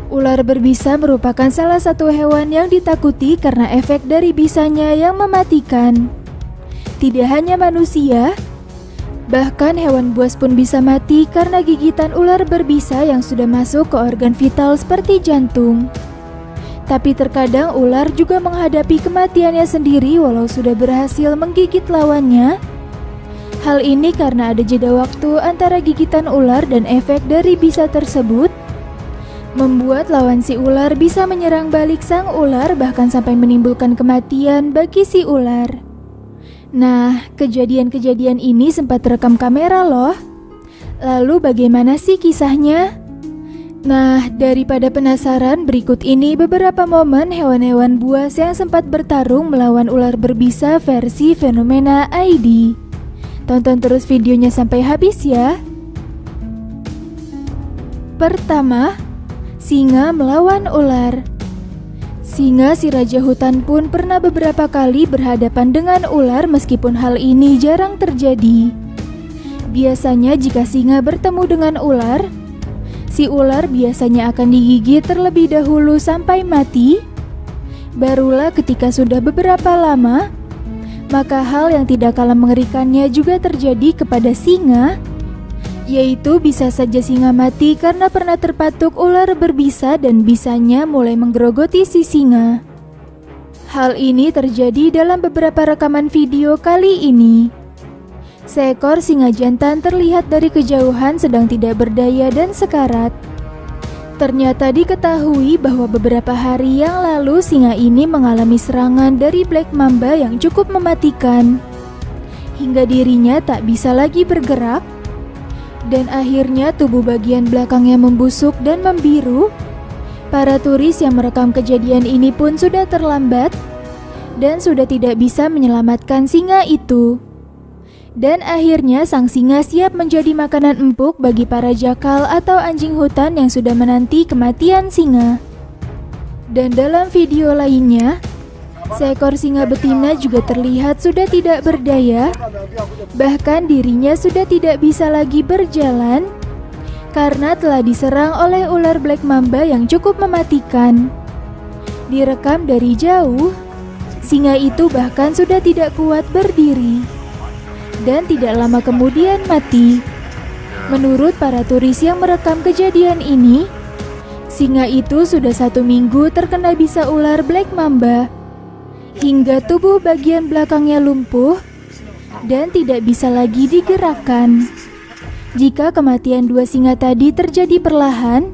Ular berbisa merupakan salah satu hewan yang ditakuti karena efek dari bisanya yang mematikan. Tidak hanya manusia, bahkan hewan buas pun bisa mati karena gigitan ular berbisa yang sudah masuk ke organ vital seperti jantung. Tapi terkadang ular juga menghadapi kematiannya sendiri walau sudah berhasil menggigit lawannya. Hal ini karena ada jeda waktu antara gigitan ular dan efek dari bisa tersebut, membuat lawan si ular bisa menyerang balik sang ular bahkan sampai menimbulkan kematian bagi si ular. Nah, kejadian-kejadian ini sempat terekam kamera loh. Lalu bagaimana sih kisahnya? Nah, daripada penasaran, berikut ini beberapa momen hewan-hewan buas yang sempat bertarung melawan ular berbisa versi Fenomena ID. Tonton terus videonya sampai habis ya. Pertama, singa melawan ular. Singa si raja hutan pun pernah beberapa kali berhadapan dengan ular meskipun hal ini jarang terjadi. Biasanya jika singa bertemu dengan ular, si ular biasanya akan digigit terlebih dahulu sampai mati. Barulah ketika sudah beberapa lama, maka hal yang tidak kalah mengerikannya juga terjadi kepada singa, yaitu bisa saja singa mati karena pernah terpatuk ular berbisa dan bisanya mulai menggerogoti si singa. Hal ini terjadi dalam beberapa rekaman video kali ini. Seekor singa jantan terlihat dari kejauhan sedang tidak berdaya dan sekarat. Ternyata diketahui bahwa beberapa hari yang lalu singa ini mengalami serangan dari Black Mamba yang cukup mematikan, hingga dirinya tak bisa lagi bergerak, dan akhirnya tubuh bagian belakangnya membusuk dan membiru. Para turis yang merekam kejadian ini pun sudah terlambat dan sudah tidak bisa menyelamatkan singa itu. Dan akhirnya sang singa siap menjadi makanan empuk bagi para jakal atau anjing hutan yang sudah menanti kematian singa. Dan dalam video lainnya, seekor singa betina juga terlihat sudah tidak berdaya, bahkan dirinya sudah tidak bisa lagi berjalan karena telah diserang oleh ular Black Mamba yang cukup mematikan. Direkam dari jauh, singa itu bahkan sudah tidak kuat berdiri dan tidak lama kemudian mati. Menurut para turis yang merekam kejadian ini, singa itu sudah 1 minggu terkena bisa ular Black Mamba, hingga tubuh bagian belakangnya lumpuh dan tidak bisa lagi digerakkan. Jika kematian 2 singa tadi terjadi perlahan,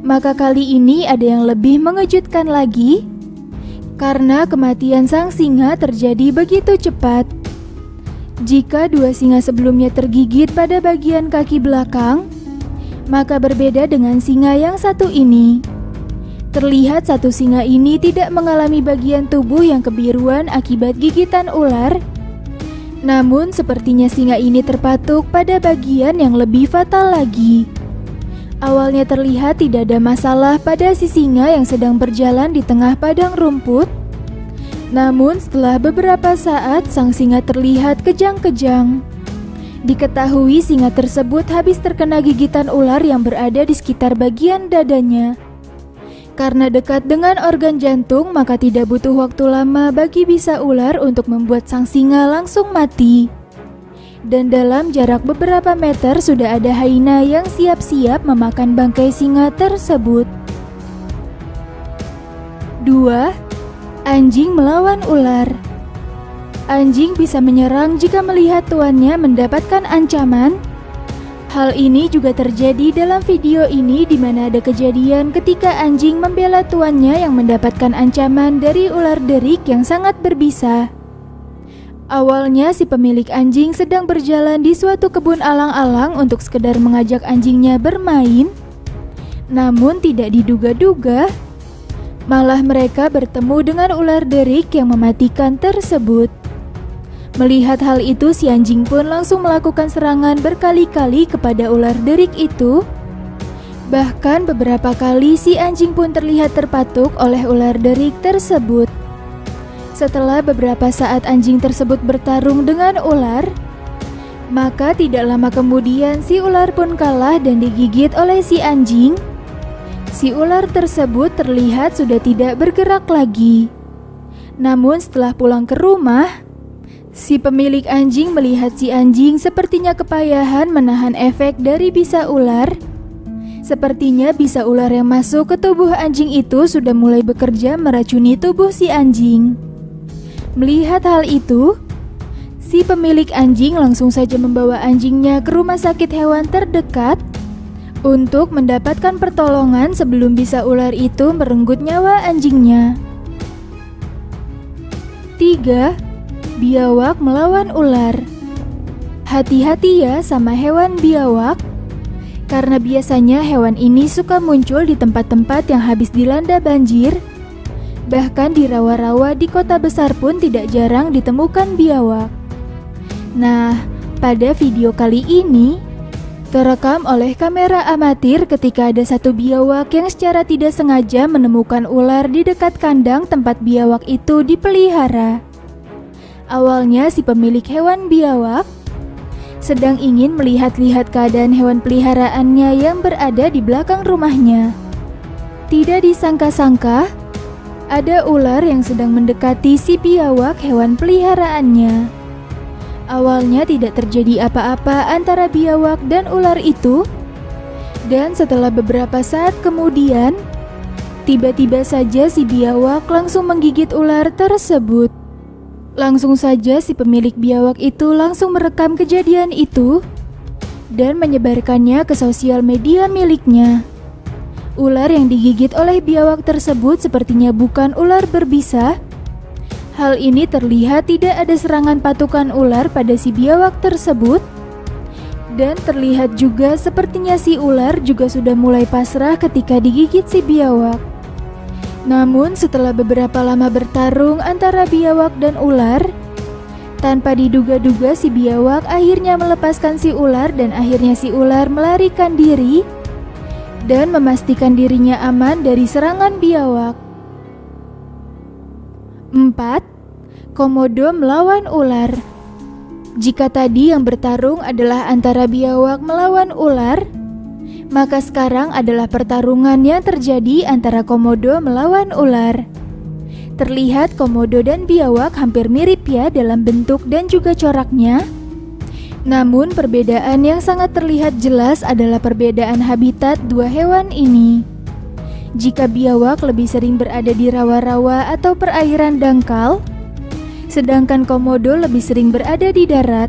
maka kali ini ada yang lebih mengejutkan lagi, karena kematian sang singa terjadi begitu cepat. Jika 2 singa sebelumnya tergigit pada bagian kaki belakang, maka berbeda dengan singa yang satu ini. Terlihat satu singa ini tidak mengalami bagian tubuh yang kebiruan akibat gigitan ular. Namun sepertinya singa ini terpatuk pada bagian yang lebih fatal lagi. Awalnya terlihat tidak ada masalah pada si singa yang sedang berjalan di tengah padang rumput. Namun setelah beberapa saat sang singa terlihat kejang-kejang. Diketahui singa tersebut habis terkena gigitan ular yang berada di sekitar bagian dadanya. Karena dekat dengan organ jantung, maka tidak butuh waktu lama bagi bisa ular untuk membuat sang singa langsung mati. Dan dalam jarak beberapa meter sudah ada hyena yang siap-siap memakan bangkai singa tersebut. 2. Anjing melawan ular. Anjing bisa menyerang jika melihat tuannya mendapatkan ancaman. Hal ini juga terjadi dalam video ini, di mana ada kejadian ketika anjing membela tuannya yang mendapatkan ancaman dari ular derik yang sangat berbisa. Awalnya si pemilik anjing sedang berjalan di suatu kebun alang-alang untuk sekedar mengajak anjingnya bermain. Namun tidak diduga-duga, malah mereka bertemu dengan ular derik yang mematikan tersebut. Melihat hal itu, si anjing pun langsung melakukan serangan berkali-kali kepada ular derik itu. Bahkan beberapa kali si anjing pun terlihat terpatuk oleh ular derik tersebut. Setelah beberapa saat anjing tersebut bertarung dengan ular, maka tidak lama kemudian si ular pun kalah dan digigit oleh si anjing. Si ular tersebut terlihat sudah tidak bergerak lagi. Namun setelah pulang ke rumah, si pemilik anjing melihat si anjing sepertinya kepayahan menahan efek dari bisa ular. Sepertinya bisa ular yang masuk ke tubuh anjing itu sudah mulai bekerja meracuni tubuh si anjing. Melihat hal itu, si pemilik anjing langsung saja membawa anjingnya ke rumah sakit hewan terdekat untuk mendapatkan pertolongan sebelum bisa ular itu merenggut nyawa anjingnya. 3. Biawak melawan ular. Hati-hati ya sama hewan biawak, karena biasanya hewan ini suka muncul di tempat-tempat yang habis dilanda banjir. Bahkan di rawa-rawa di kota besar pun tidak jarang ditemukan biawak. Nah, pada video kali ini terekam oleh kamera amatir ketika ada satu biawak yang secara tidak sengaja menemukan ular di dekat kandang tempat biawak itu dipelihara. Awalnya si pemilik hewan biawak sedang ingin melihat-lihat keadaan hewan peliharaannya yang berada di belakang rumahnya. Tidak disangka-sangka, ada ular yang sedang mendekati si biawak hewan peliharaannya. Awalnya tidak terjadi apa-apa antara biawak dan ular itu, dan setelah beberapa saat kemudian, tiba-tiba saja si biawak langsung menggigit ular tersebut. Langsung saja si pemilik biawak itu langsung merekam kejadian itu dan menyebarkannya ke sosial media miliknya. Ular yang digigit oleh biawak tersebut sepertinya bukan ular berbisa. Hal ini terlihat tidak ada serangan patukan ular pada si biawak tersebut, dan terlihat juga sepertinya si ular juga sudah mulai pasrah ketika digigit si biawak. Namun setelah beberapa lama bertarung antara biawak dan ular, tanpa diduga-duga si biawak akhirnya melepaskan si ular dan akhirnya si ular melarikan diri dan memastikan dirinya aman dari serangan biawak. 4. Komodo melawan ular. Jika tadi yang bertarung adalah antara biawak melawan ular, maka sekarang adalah pertarungan yang terjadi antara komodo melawan ular. Terlihat komodo dan biawak hampir mirip ya dalam bentuk dan juga coraknya. Namun perbedaan yang sangat terlihat jelas adalah perbedaan habitat dua hewan ini. Jika biawak lebih sering berada di rawa-rawa atau perairan dangkal, sedangkan komodo lebih sering berada di darat.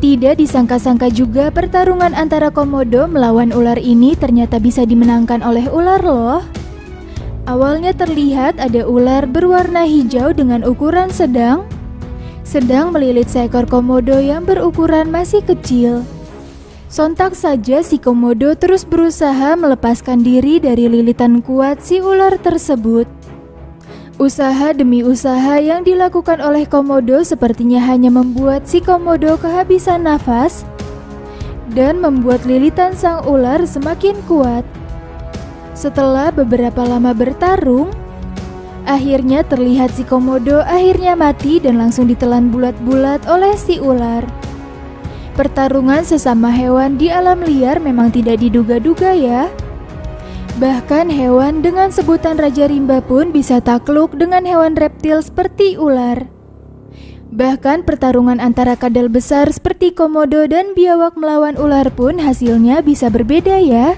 Tidak disangka-sangka juga pertarungan antara komodo melawan ular ini ternyata bisa dimenangkan oleh ular loh. Awalnya terlihat ada ular berwarna hijau dengan ukuran sedang melilit seekor komodo yang berukuran masih kecil. Sontak saja si komodo terus berusaha melepaskan diri dari lilitan kuat si ular tersebut. Usaha demi usaha yang dilakukan oleh komodo sepertinya hanya membuat si komodo kehabisan nafas dan membuat lilitan sang ular semakin kuat. Setelah beberapa lama bertarung, akhirnya terlihat si komodo akhirnya mati dan langsung ditelan bulat-bulat oleh si ular. Pertarungan sesama hewan di alam liar memang tidak diduga-duga ya. Bahkan hewan dengan sebutan Raja Rimba pun bisa takluk dengan hewan reptil seperti ular. Bahkan pertarungan antara kadal besar seperti komodo dan biawak melawan ular pun hasilnya bisa berbeda ya.